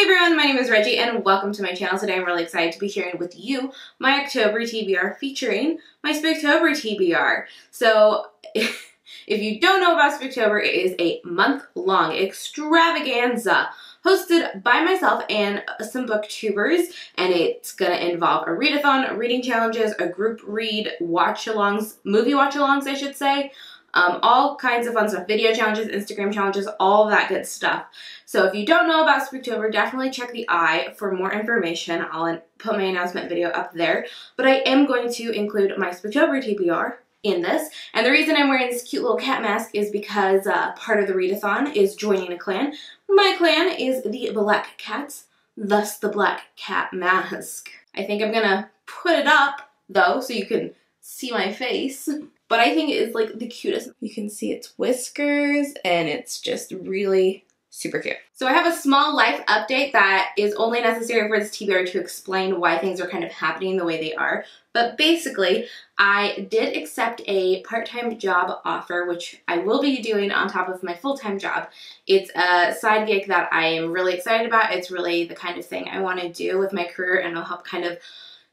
everyone, my name is Reggie and welcome to my channel. Today I'm really excited to be sharing with you my October TBR featuring my Spooktober TBR. So if you don't know about Spooktober, it is a month-long extravaganza hosted by myself and some booktubers, and it's gonna involve a read-a-thon, reading challenges, a group read, watch-alongs, movie watch-alongs I should say, all kinds of fun stuff, video challenges, Instagram challenges, all of that good stuff. So if you don't know about Spooktober, definitely check the eye for more information. I'll put my announcement video up there, but I am going to include my Spooktober TBR in this. And the reason I'm wearing this cute little cat mask is because part of the read-a-thon is joining a clan. My clan is the Black Cats, thus the Black Cat mask. I think I'm gonna put it up though so you can see my face. But I think it is like the cutest. You can see its whiskers and it's just really super cute. So I have a small life update that is only necessary for this TBR to explain why things are kind of happening the way they are. But basically, I did accept a part-time job offer, which I will be doing on top of my full-time job. It's a side gig that I am really excited about. It's really the kind of thing I want to do with my career, and it'll help kind of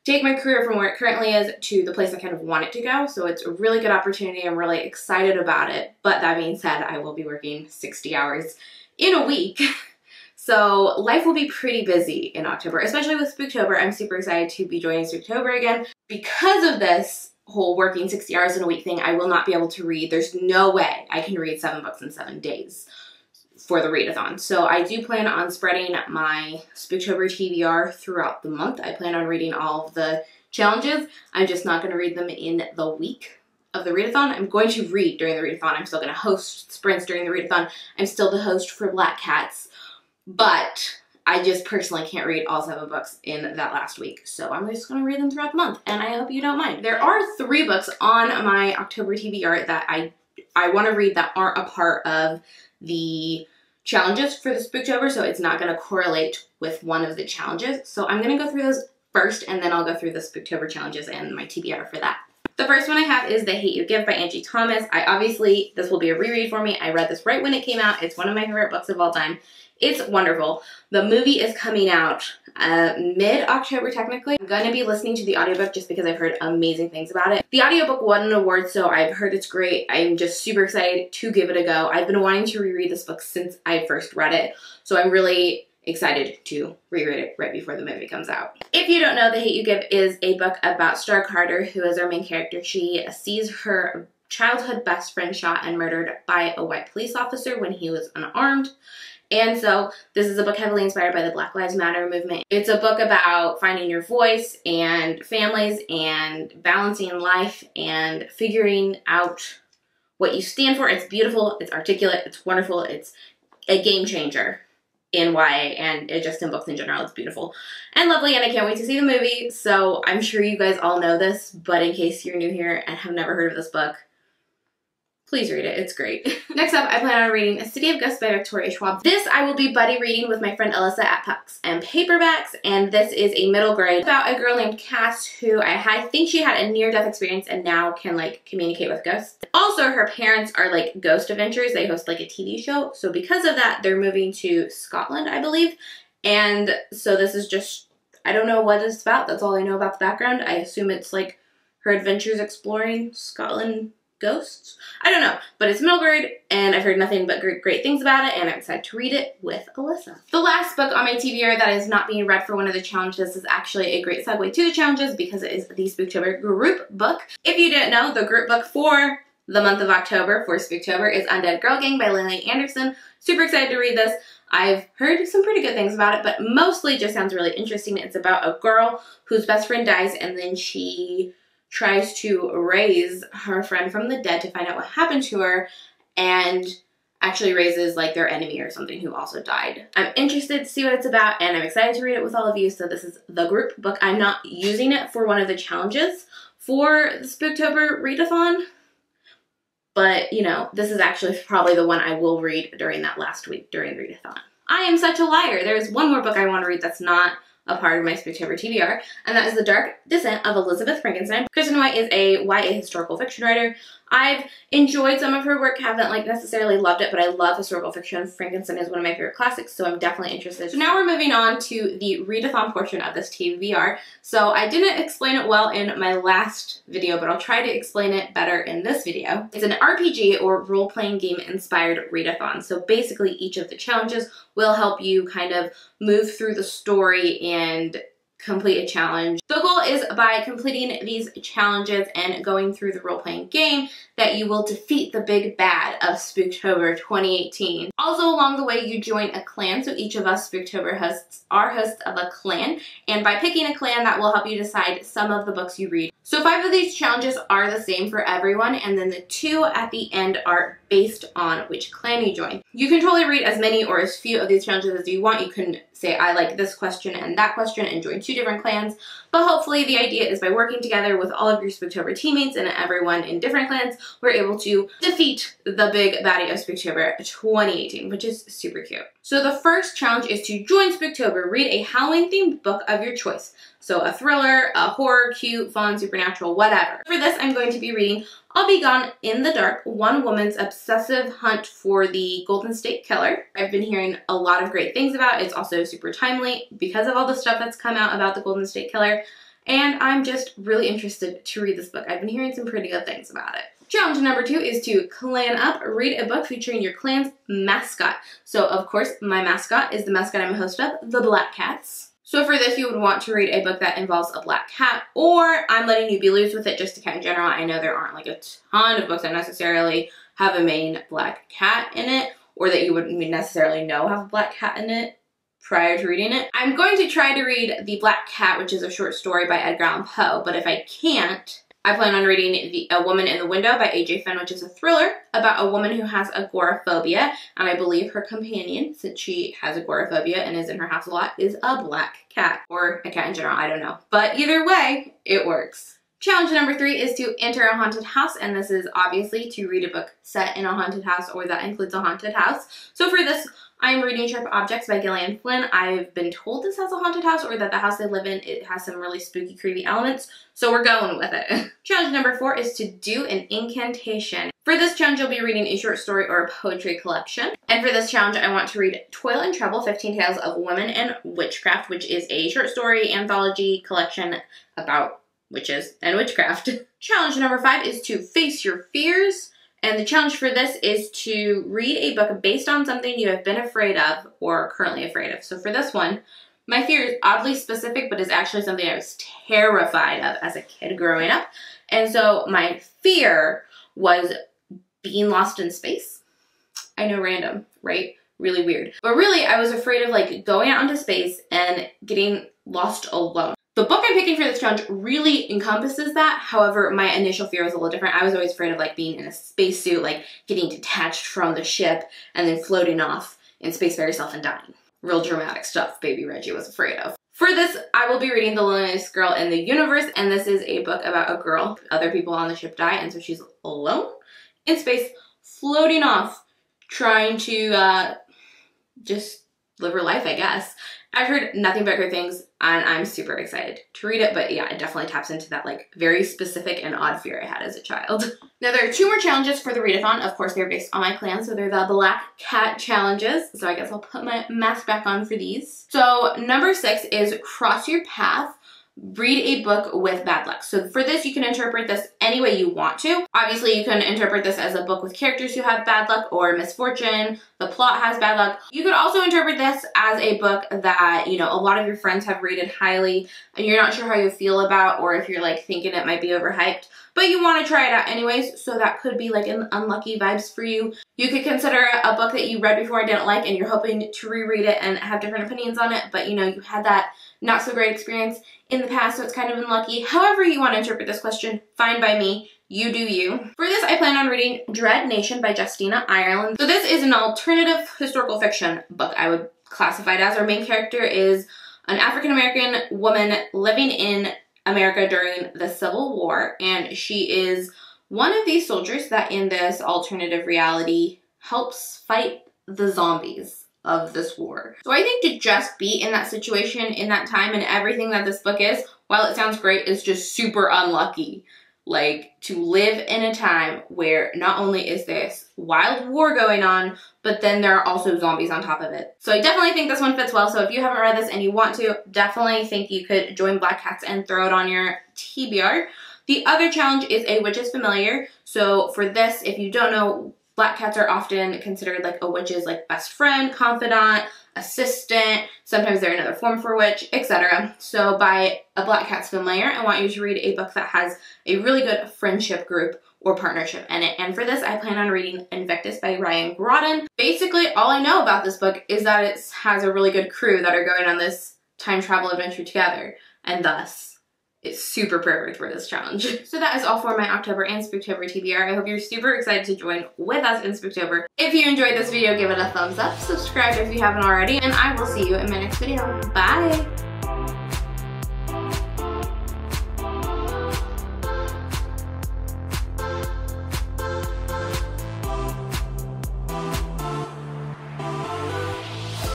take my career from where it currently is to the place I kind of want it to go. So it's a really good opportunity. I'm really excited about it. But that being said, I will be working 60 hours in a week. So life will be pretty busy in October, especially with Spooktober. I'm super excited to be joining Spooktober again. Because of this whole working 60 hours in a week thing, I will not be able to read. There's no way I can read 7 books in 7 days for the read-a-thon. So I do plan on spreading my Spooktober TBR throughout the month. I plan on reading all of the challenges. I'm just not going to read them in the week of the read-a-thon. I'm going to read during the read-a-thon. I'm still going to host sprints during the read-a-thon. I'm still the host for Black Cats, but I just personally can't read all 7 books in that last week. So I'm just going to read them throughout the month, and I hope you don't mind. There are 3 books on my October TBR that I want to read that aren't a part of the challenges for the Spooktober, so it's not going to correlate with one of the challenges. So I'm going to go through those first, and then I'll go through the Spooktober challenges and my TBR for that. The first one I have is The Hate U Give by Angie Thomas. This will be a reread for me. I read this right when it came out. It's one of my favorite books of all time. It's wonderful. The movie is coming out mid-October technically. I'm going to be listening to the audiobook just because I've heard amazing things about it. The audiobook won an award, so I've heard it's great. I'm just super excited to give it a go. I've been wanting to reread this book since I first read it, so I'm really excited to reread it right before the movie comes out. If you don't know, The Hate U Give is a book about Star Carter, who is our main character. She sees her childhood best friend shot and murdered by a white police officer when he was unarmed. And so this is a book heavily inspired by the Black Lives Matter movement. It's a book about finding your voice and families and balancing life and figuring out what you stand for. It's beautiful, it's articulate, it's wonderful, it's a game changer in YA, and just in books in general. It's beautiful and lovely, and I can't wait to see the movie. So I'm sure you guys all know this, but in case you're new here and have never heard of this book, please read it. It's great. Next up, I plan on reading A City of Ghosts by Victoria Schwab. This I will be buddy reading with my friend Alyssa at Pucks and Paperbacks, and this is a middle grade about a girl named Cass who I think she had a near-death experience and now can like communicate with ghosts. Also, her parents are like Ghost Adventures. They host like a TV show, so because of that, they're moving to Scotland, I believe. And so this is just, I don't know what it's about. That's all I know about the background. I assume it's like her adventures exploring Scotland ghosts? I don't know, but it's middle grade and I've heard nothing but great things about it, and I'm excited to read it with Alyssa. The last book on my TBR that is not being read for one of the challenges is actually a great segue to the challenges because it is the Spooktober group book. If you didn't know, the group book for the month of October for Spooktober is Undead Girl Gang by Lily Anderson. Super excited to read this. I've heard some pretty good things about it, but mostly just sounds really interesting. It's about a girl whose best friend dies, and then she tries to raise her friend from the dead to find out what happened to her, and actually raises like their enemy or something who also died. I'm interested to see what it's about, and I'm excited to read it with all of you. So this is the group book. I'm not using it for one of the challenges for the Spooktober read-a-thon, but you know, this is actually probably the one I will read during that last week during read-a-thon. I am such a liar. There's one more book I want to read that's not a part of my Spooktober TBR, and that is The Dark Descent of Elizabeth Frankenstein. Kristen White is a YA historical fiction writer. I've enjoyed some of her work, haven't like necessarily loved it, but I love historical fiction. Frankenstein is one of my favorite classics, so I'm definitely interested. So now we're moving on to the read-a-thon portion of this TBR. So I didn't explain it well in my last video, but I'll try to explain it better in this video. It's an RPG or role-playing game inspired read-a-thon. So basically each of the challenges will help you kind of move through the story and complete a challenge. The goal is by completing these challenges and going through the role-playing game that you will defeat the big bad of Spooktober 2018. Also along the way you join a clan, so each of us Spooktober hosts are hosts of a clan, and by picking a clan that will help you decide some of the books you read. So 5 of these challenges are the same for everyone, and then the 2 at the end are based on which clan you join. You can totally read as many or as few of these challenges as you want. You can say I like this question and that question and join 2 different clans, but hopefully the idea is by working together with all of your Spooktober teammates and everyone in different clans, we're able to defeat the big baddie of Spooktober 2018, which is super cute. So the first challenge is to join Spooktober, read a Halloween themed book of your choice. So a thriller, a horror, cute, fun, supernatural, whatever. For this, I'm going to be reading I'll Be Gone in the Dark, One Woman's Obsessive Hunt for the Golden State Killer. I've been hearing a lot of great things about it. It's also super timely because of all the stuff that's come out about the Golden State Killer, and I'm just really interested to read this book. I've been hearing some pretty good things about it. Challenge number 2 is to clan up. Read a book featuring your clan's mascot. So of course, my mascot is the mascot I'm a host of, the Black Cats. So for this, you would want to read a book that involves a black cat, or I'm letting you be loose with it just to cat in general. I know there aren't like a ton of books that necessarily have a main black cat in it, or that you wouldn't necessarily know have a black cat in it prior to reading it. I'm going to try to read The Black Cat, which is a short story by Edgar Allan Poe, but if I can't, I plan on reading A Woman in the Window by A.J. Finn, which is a thriller about a woman who has agoraphobia, and I believe her companion, since she has agoraphobia and is in her house a lot, is a black cat, or a cat in general, I don't know. But either way, it works. Challenge number 3 is to enter a haunted house, and this is obviously to read a book set in a haunted house or that includes a haunted house. So for this, I'm reading Sharp Objects by Gillian Flynn. I've been told this has a haunted house, or that the house they live in, it has some really spooky, creepy elements, so we're going with it. Challenge number 4 is to do an incantation. For this challenge, you'll be reading a short story or a poetry collection. And for this challenge, I want to read Toil and Trouble, 15 Tales of Women and Witchcraft, which is a short story anthology collection about witches and witchcraft. Challenge number 5 is to face your fears. And the challenge for this is to read a book based on something you have been afraid of or are currently afraid of. So for this one, my fear is oddly specific, but is actually something I was terrified of as a kid growing up. And so my fear was being lost in space. I know, random, right? Really weird. But really, I was afraid of like going out into space and getting lost alone. The book I'm picking for this challenge really encompasses that. However, my initial fear was a little different. I was always afraid of like being in a spacesuit, like getting detached from the ship and then floating off in space by yourself and dying. Real dramatic stuff baby Reggie was afraid of. For this, I will be reading The Loneliest Girl in the Universe, and this is a book about a girl. Other people on the ship die, and so she's alone in space, floating off, trying to just live her life, I guess. I've heard nothing but great things, and I'm super excited to read it, but yeah, it definitely taps into that like very specific and odd fear I had as a child. Now there are 2 more challenges for the read-a-thon. Of course, they're based on my clan, so they're the Black Cat challenges, so I guess I'll put my mask back on for these. So number 6 is Cross Your Path. Read a book with bad luck. So for this, you can interpret this any way you want to. Obviously, you can interpret this as a book with characters who have bad luck or misfortune. The plot has bad luck. You could also interpret this as a book that, you know, a lot of your friends have rated highly and you're not sure how you feel about, or if you're like thinking it might be overhyped, but you want to try it out anyways. So that could be like an unlucky vibes for you. You could consider a book that you read before and didn't like and you're hoping to reread it and have different opinions on it, but you know, you had that not so great experience in the past, so it's kind of unlucky. However you want to interpret this question, fine by me. You do you. For this, I plan on reading Dread Nation by Justina Ireland. So this is an alternative historical fiction book, I would classify it as. Our main character is an African-American woman living in America during the Civil War, and she is one of these soldiers that in this alternative reality helps fight the zombies of this war. So I think to just be in that situation, in that time, and everything that this book is, while it sounds great, is just super unlucky. like to live in a time where not only is this wild war going on, but then there are also zombies on top of it. So I definitely think this one fits well. So if you haven't read this and you want to, definitely think you could join Black Cats and throw it on your TBR. The other challenge is A Witch's Familiar. So for this, if you don't know, Black Cats are often considered like a witch's like best friend, confidant, assistant, sometimes they're another form for witch, etc. So by A Black Cat's Familiar, I want you to read a book that has a really good friendship group or partnership in it. And for this, I plan on reading Invictus by Readin. Basically, all I know about this book is that it has a really good crew that are going on this time travel adventure together, and thus it's super perfect for this challenge. So that is all for my October and Spooktober TBR. I hope you're super excited to join with us in Spooktober. If you enjoyed this video, give it a thumbs up, subscribe if you haven't already, and I will see you in my next video. Bye!